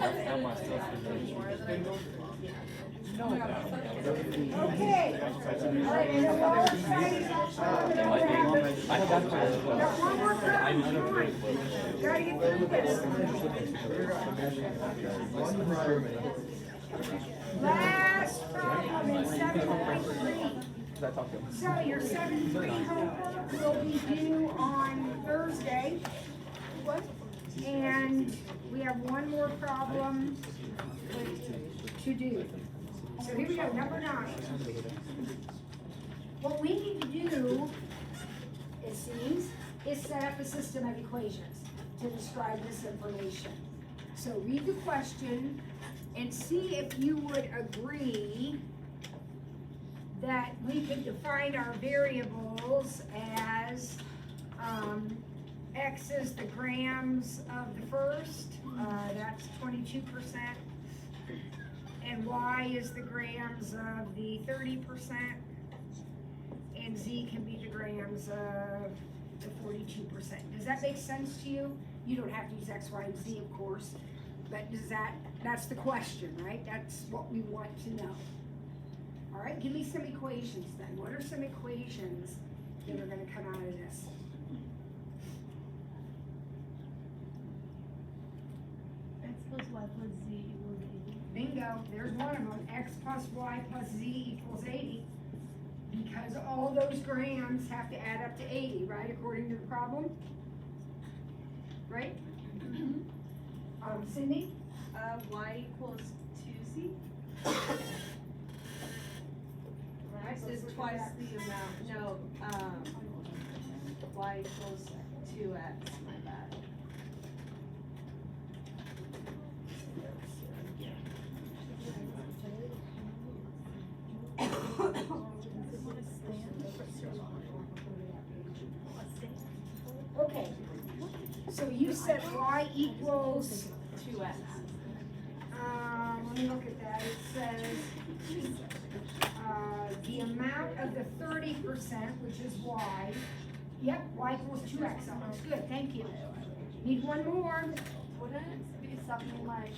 Okay. All right, and the wall exciting. One more problem. Gotta get through this. Last problem in 7.3. So your 7.3 homework will be due on Thursday. And we have one more problem to do. So here we go, number 9. What we need to do, it seems, is set up a system of equations to describe this information. So read the question and see if you would agree that we could define our variables as X is the grams of the first, that's 22%, and Y is the grams of the 30%, and Z can be the grams of the 42%. Does that make sense to you? You don't have to use X, Y, and Z, of course, but that's the question, right? That's what we want to know. All right, give me some equations then. What are some equations that are going to come out of this? X plus Y plus Z equals 80. Bingo, there's one of them. X plus Y plus Z equals 80. Because all those grams have to add up to 80, right, according to the problem? Right? Cindy? Y equals 2Z. X is twice the amount. No, Y equals 2X. My bad. Okay. So you said Y equals 2X. let me look at that. It says the amount of the 30%, which is Y. Yep, Y equals 2X. That looks good. Thank you. Need one more. Wouldn't it be something like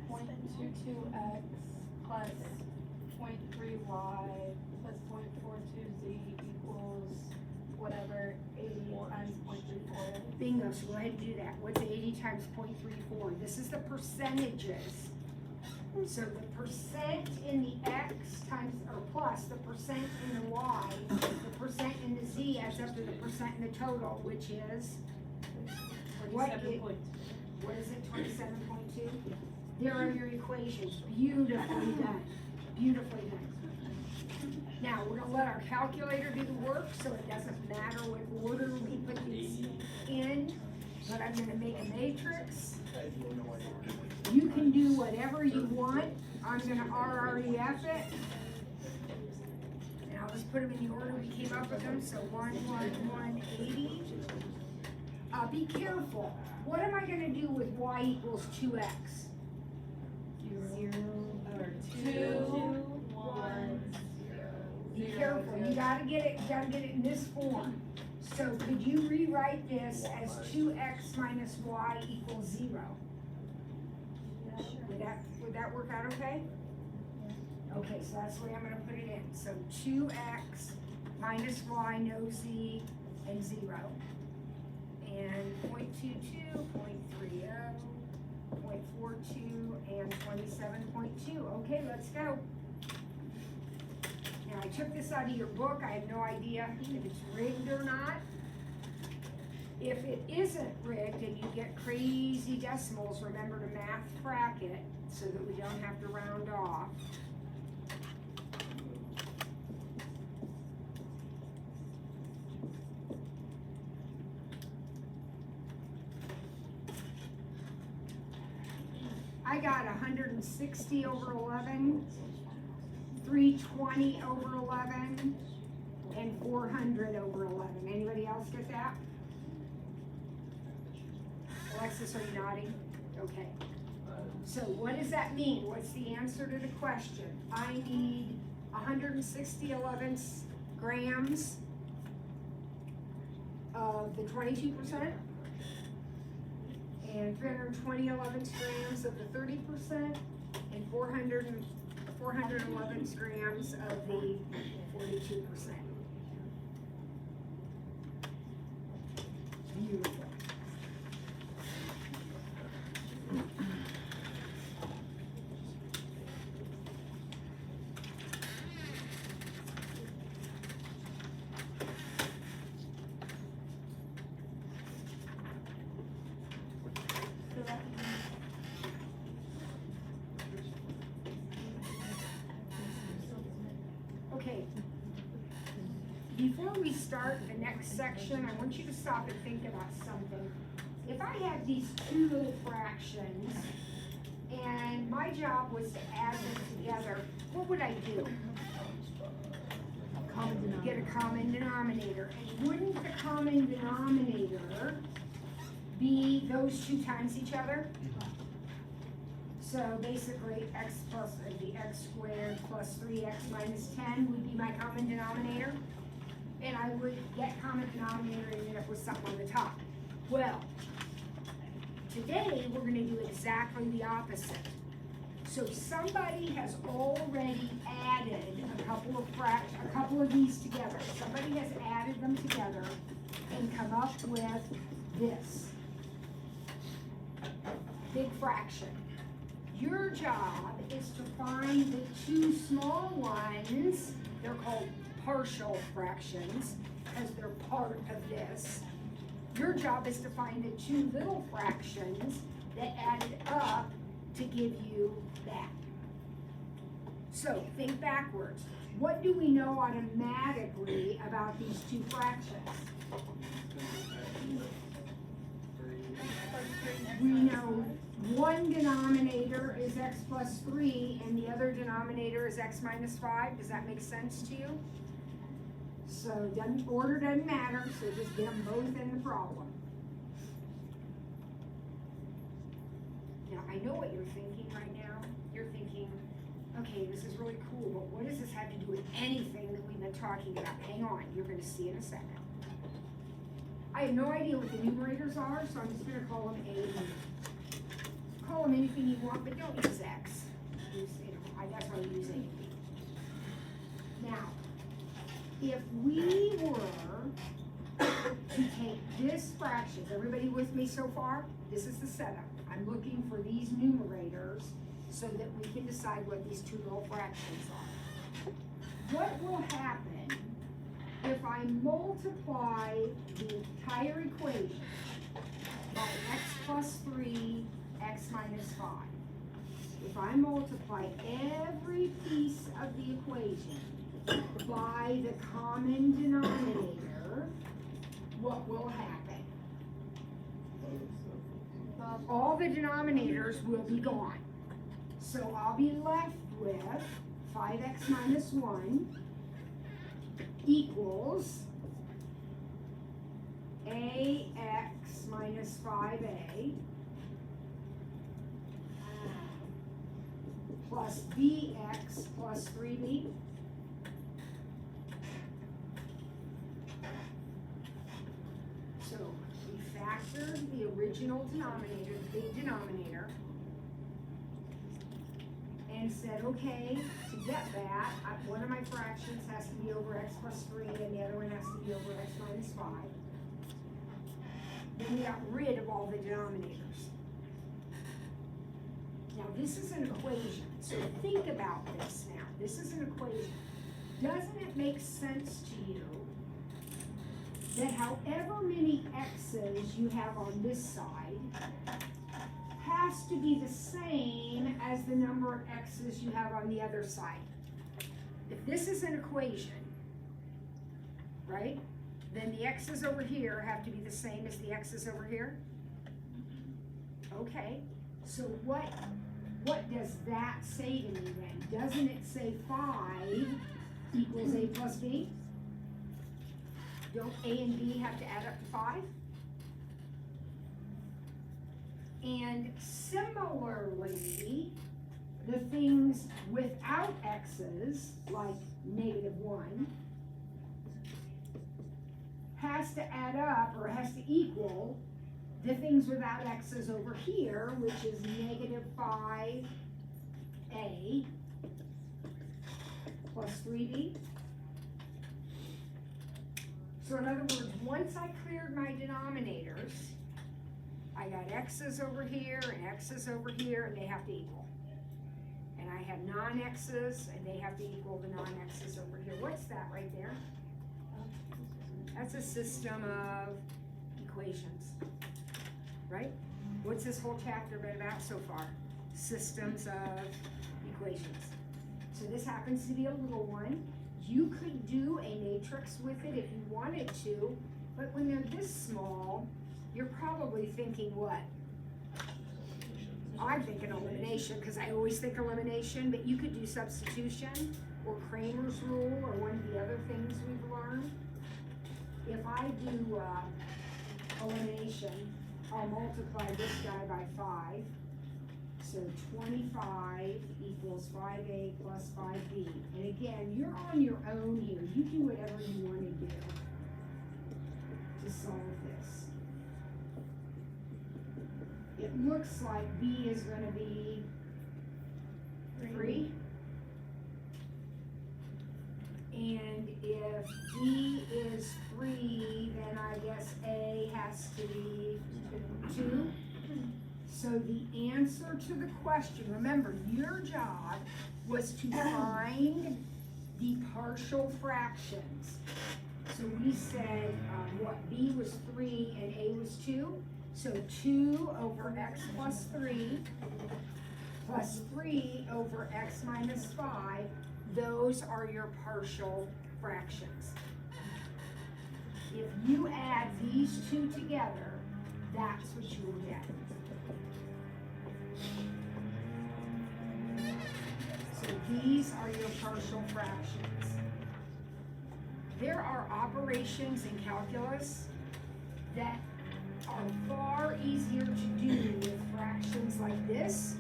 0.22X plus 0.3Y plus 0.42Z equals whatever 80 times 0.34? Bingo. So go ahead and do that. What's 80 times 0.34? This is the percentages. So the percent in the X times, or plus the percent in the Y, the percent in the Z adds up to the percent in the total, which is, what is it, 27.2? There are your equations. Beautifully done. Beautifully done. Now, we're gonna let our calculator do the work, so it doesn't matter what order we put these in, but I'm gonna make a matrix. You can do whatever you want. I'm gonna RREF it. And I'll just put them in the order we came up with them, so 1, 1, 1, 80. Be careful. What am I gonna do with Y equals 2X? 0 or 2, 1, 0. Be careful, you gotta get it in this form. So could you rewrite this as 2X minus Y equals 0? Would that work out okay? Okay, so that's the way I'm gonna put it in. So 2X minus Y, no Z, and 0. And 0.22, 0.30, 0.42, and 27.2. Okay, let's go. Now I took this out of your book. I have no idea if it's rigged or not. If it isn't rigged and you get crazy decimals, remember to math track it so that we don't have to round off. I got 160 over 11, 320 over 11, and 400 over 11. Anybody else get that? Alexis, are you nodding? Okay. So what does that mean? What's the answer to the question? I need 160 grams of the 22%. and 320 11 grams of the 30%, and 411 grams of the 42%. Beautiful. So that would Okay. Before we start the next section, I want you to stop and think about something. If I had these two little fractions, and my job was to add them together, what would I do? Get a common denominator. And wouldn't the common denominator be those two times each other? So basically, x plus, the x squared plus 3x minus 10 would be my common denominator. And I would get common denominator and end up with something on the top. Well, today we're gonna do exactly the opposite. So somebody has already added a couple of these together. Somebody has added them together and come up with this big fraction. Your job is to find the two small ones. They're called partial fractions because they're part of this. Your job is to find the two little fractions that added up to give you that. So think backwards. What do we know automatically about these two fractions? We know one denominator is x plus 3 and the other denominator is x minus 5. Does that make sense to you? So order doesn't matter, so just get them both in the problem. Now, I know what you're thinking right now. You're thinking, okay, this is really cool, but what does this have to do with anything that we've been talking about? Hang on, you're going to see in a second. I have no idea what the numerators are, so I'm just going to call them A and B. Call them anything you want, but don't use X. That's why we use A and B. Now, if we were to take this fraction, is everybody with me so far? This is the setup. I'm looking for these numerators so that we can decide what these two little fractions are. What will happen if I multiply the entire equation by x plus 3, x minus 5? If I multiply every piece of the equation by the common denominator, what will happen? All the denominators will be gone. So I'll be left with 5x minus 1 equals ax minus 5a plus bx plus 3b. So we factored the original denominator, the big denominator, and said, okay, to get that, one of my fractions has to be over x plus 3 and the other one has to be over x minus 5. Then we got rid of all the denominators. Now this is an equation, so think about this now. This is an equation. Doesn't it make sense to you that however many x's you have on this side has to be the same as the number of x's you have on the other side? If this is an equation, right, then the x's over here have to be the same as the x's over here? Okay, so what does that say to me then? Doesn't it say 5 equals a plus b? Don't a and b have to add up to 5? And similarly, the things without x's, like -1, has to add up, or has to equal the things without x's over here, which is negative 5a plus 3b. So in other words, once I cleared my denominators, I got x's over here and x's over here, and they have to equal. And I have non-x's, and they have to equal the non-x's over here. What's that right there? That's a system of equations, right? What's this whole chapter been about so far? Systems of equations. So this happens to be a little one. You could do a matrix with it if you wanted to, but when they're this small, you're probably thinking what? I'm thinking elimination, because I always think elimination, but you could do substitution or Kramer's rule or one of the other things we've learned. If I do elimination, I'll multiply this guy by 5. So 25 equals 5a plus 5b. And again, you're on your own here. You do whatever you want to do to solve this. It looks like b is going to be 3. And if b is 3, then I guess a has to be 2. So the answer to the question, remember, your job was to find the partial fractions. So we said what, b was 3 and a was 2. So 2 over x plus 3 plus 3 over x minus 5, those are your partial fractions. If you add these two together, that's what you will get. So these are your partial fractions. There are operations in calculus that are far easier to do with fractions like this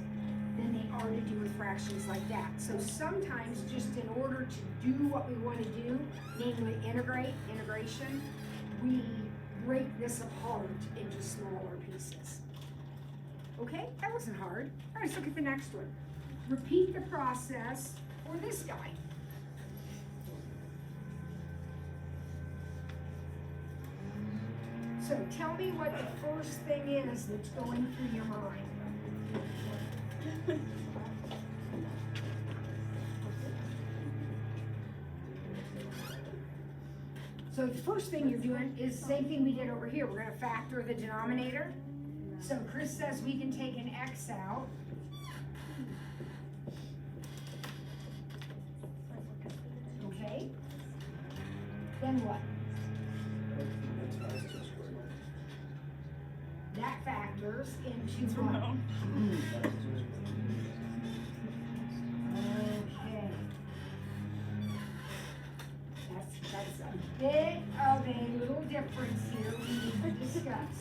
than they are to do with fractions like that. So sometimes just in order to do what we want to do, namely integration, we break this apart into smaller pieces. Okay, that wasn't hard. All right, let's look at the next one. Repeat the process for this guy. So tell me what the first thing is that's going through your mind. So the first thing you're doing is the same thing we did over here. We're going to factor the denominator. So Chris says we can take an x out. Okay. Then what? That factors into what? Okay. That's a bit of a little difference here we need to discuss.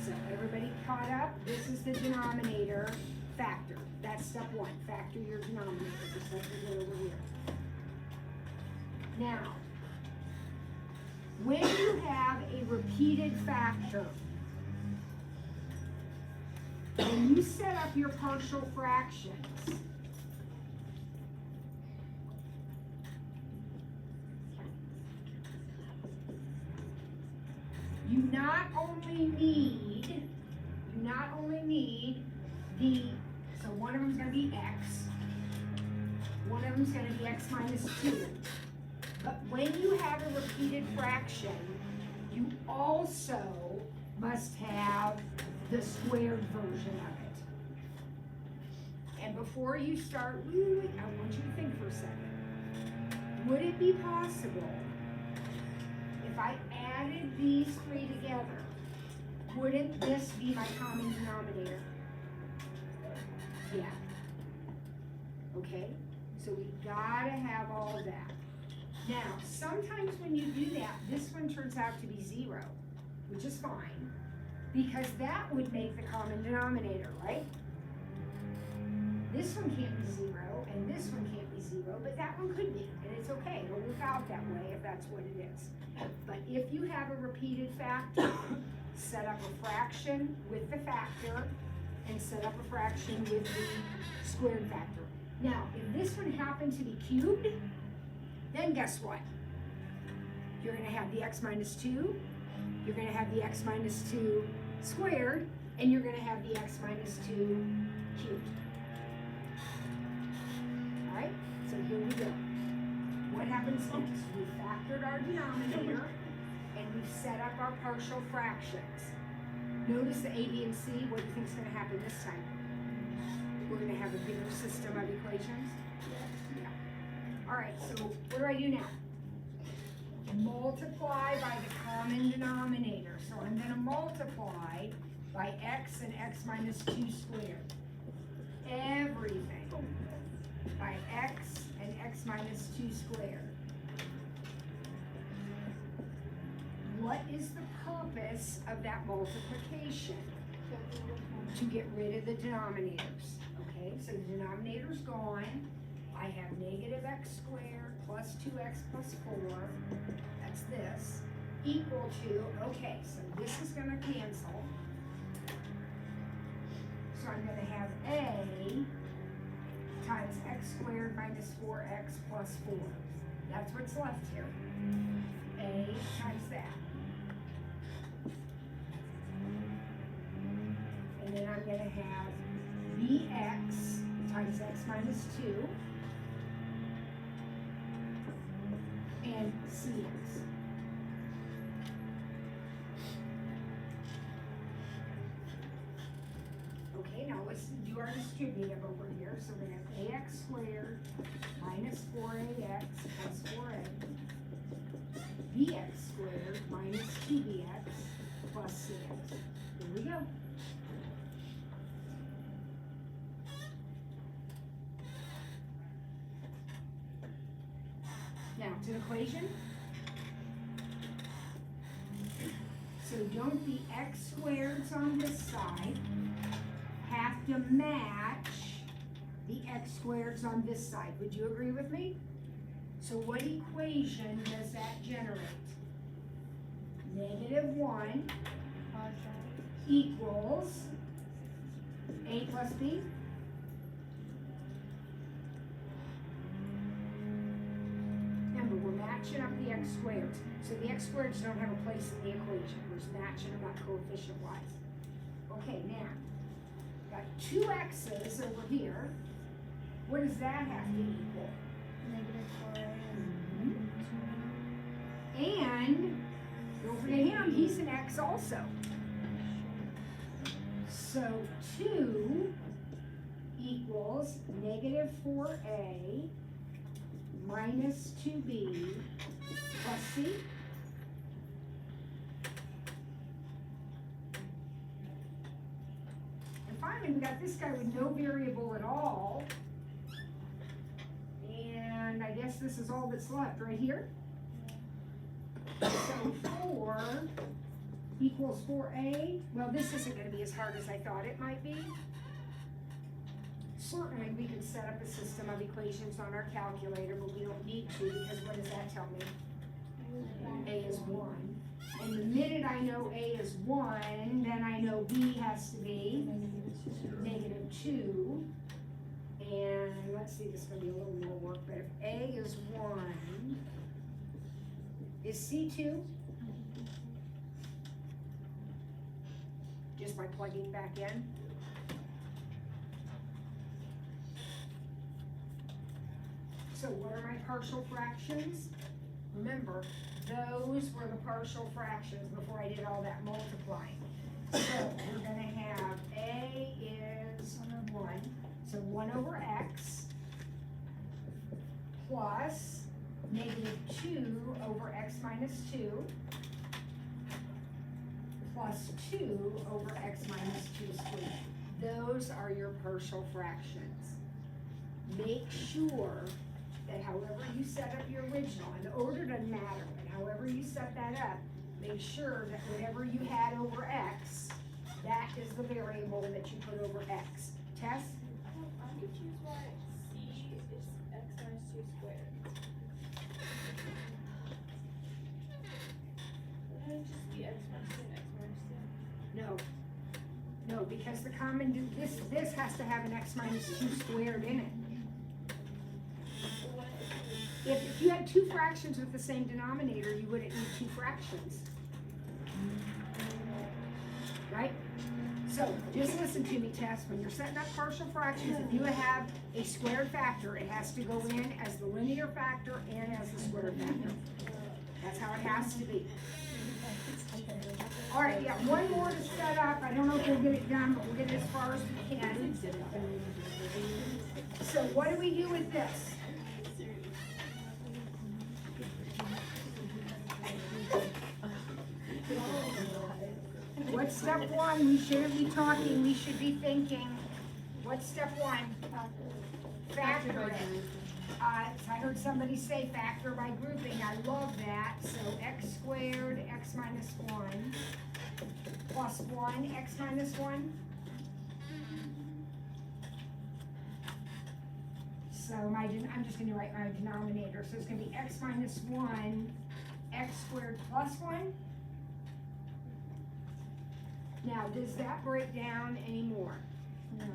So everybody caught up? This is the denominator factor. That's step 1. Factor your denominator, just like we did over here. Now, when you have a repeated factor, when you set up your partial fractions, you not only need the, so one of them is going to be x, one of them is going to be x minus 2. But when you have a repeated fraction, you also must have the squared version of it. And before you start, I want you to think for a second. Would it be possible if I added these 3 together, wouldn't this be my common denominator? Yeah. Okay, so we gotta have all of that. Now, sometimes when you do that, this one turns out to be 0, which is fine, because that would make the common denominator, right? This one can't be 0, and this one can't be 0, but that one could be, and it's okay. It'll work out that way if that's what it is. But if you have a repeated factor, set up a fraction with the factor, and set up a fraction with the squared factor. Now, if this one happened to be cubed, then guess what? You're gonna have the x minus 2, you're gonna have the x minus 2 squared, and you're gonna have the x minus 2 cubed. Alright, so here we go. What happens next? We factored our denominator, and we've set up our partial fractions. Notice the A, B, and C. What do you think is going to happen this time? We're going to have a bigger system of equations? Yeah. All right, so what do I do now? Multiply by the common denominator. So I'm going to multiply by x and x minus 2 squared. Everything by x and x minus 2 squared. What is the purpose of that multiplication? To get rid of the denominators. Okay, so the denominator's gone. I have negative x squared plus 2x plus 4, that's this, equal to, okay, so this is gonna cancel. So I'm gonna have a times x squared minus 4x plus 4. That's what's left here. A times that. And then I'm gonna have bx times x minus 2 and cx. Okay, now let's do our distributive over here. So we're gonna have ax squared minus 4ax plus 4a, bx squared minus 2bx plus cx. Here we go. Now, to the equation. So don't the x squareds on this side have to match the x squareds on this side. Would you agree with me? So what equation does that generate? -1 equals a plus b. Remember, we're matching up the x squareds. So the x squareds don't have a place in the equation. We're just matching them up coefficient wise. Okay, now, got 2 x's over here. What does that have to equal? And don't forget him, he's an x also. So 2 equals -4a minus 2b plus c. And finally, we got this guy with no variable at all. And I guess this is all that's left right here. So 4 equals 4a. Well, this isn't going to be as hard as I thought it might be. Certainly, we could set up a system of equations on our calculator, but we don't need to, because what does that tell me? A is 1. And the minute I know A is 1, then I know B has to be -2. And let's see, this is going to be a little more work, but if A is 1, is C 2? Just by plugging back in. So what are my partial fractions? Remember, those were the partial fractions before I did all that multiplying. So we're gonna have A is 1, so 1 over x plus -2 over x minus 2 plus 2 over x minus 2 squared. Those are your partial fractions. Make sure that however you set up your original, and the order doesn't matter, but however you set that up, make sure that whatever you had over x, that is the variable that you put over x. Tess? I'm confused why C is x minus 2 squared. Wouldn't it just be x minus 2 and x minus 2? No, because the common, this has to have an x minus 2 squared in it. What If you had two fractions with the same denominator, you wouldn't need two fractions. Right? So, just listen to me, Tess. When you're setting up partial fractions, if you have a squared factor, it has to go in as the linear factor and as the squared factor. That's how it has to be. All right, yeah, one more to set up. I don't know if we'll get it done, but we'll get it as far as we can. So what do we do with this? What's step one? We shouldn't be talking, we should be thinking. What's step one? Factor it. I heard somebody say factor by grouping. I love that. So x squared, x minus 1, plus 1, x minus 1. So I'm just going to write my denominator. So it's going to be x minus 1, x squared plus 1. Now, does that break down anymore? No.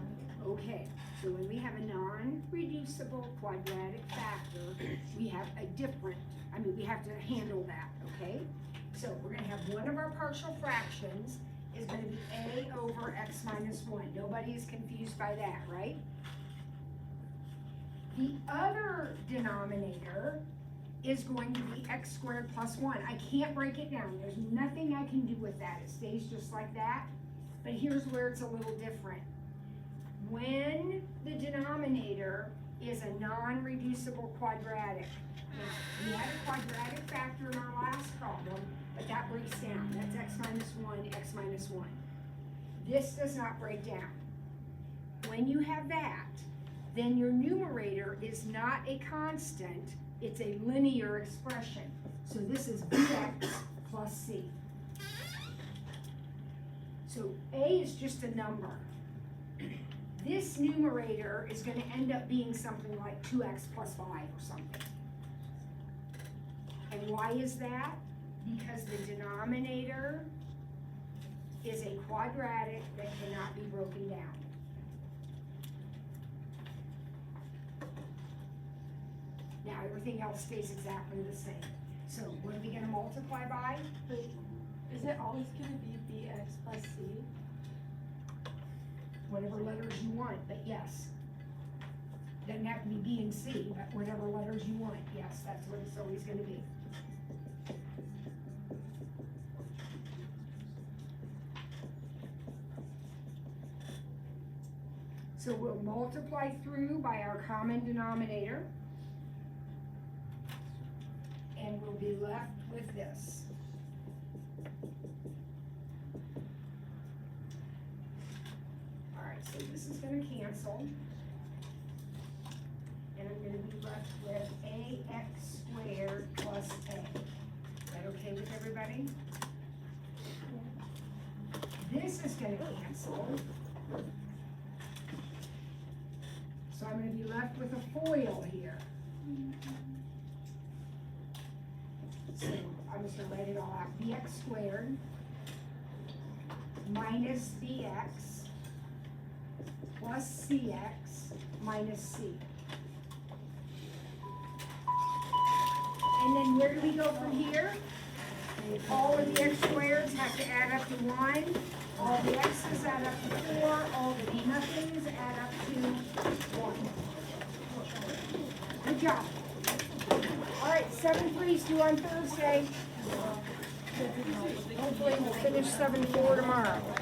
Okay, so when we have a non-reducible quadratic factor, we have we have to handle that, okay? So we're gonna have one of our partial fractions is gonna be a over x minus 1. Nobody is confused by that, right? The other denominator is going to be x squared plus 1. I can't break it down. There's nothing I can do with that. It stays just like that. But here's where it's a little different. When the denominator is a non-reducible quadratic, now, we had a quadratic factor in our last problem, but that breaks down. That's x minus 1, x minus 1. This does not break down. When you have that, then your numerator is not a constant, it's a linear expression. So this is bx plus c. So a is just a number. This numerator is going to end up being something like 2x plus 5 or something. And why is that? Because the denominator is a quadratic that cannot be broken down. Now everything else stays exactly the same. So what are we going to multiply by? Wait, is it always gonna be bx plus c? Whatever letters you want, but yes. Doesn't have to be B and C, but whatever letters you want, yes, that's what it's always gonna be. So we'll multiply through by our common denominator. And we'll be left with this. Alright, so this is gonna cancel. And I'm gonna be left with ax squared plus a. Is that okay with everybody? This is gonna cancel. So I'm gonna be left with a FOIL here. So I'm just gonna write it all out. Bx squared minus bx plus cx minus c. And then where do we go from here? All of the x squareds have to add up to 1. All the x's add up to 4. All the nothings add up to 1. Good job. All right, 7-3's due on Thursday. Hopefully we'll finish 7-4 tomorrow.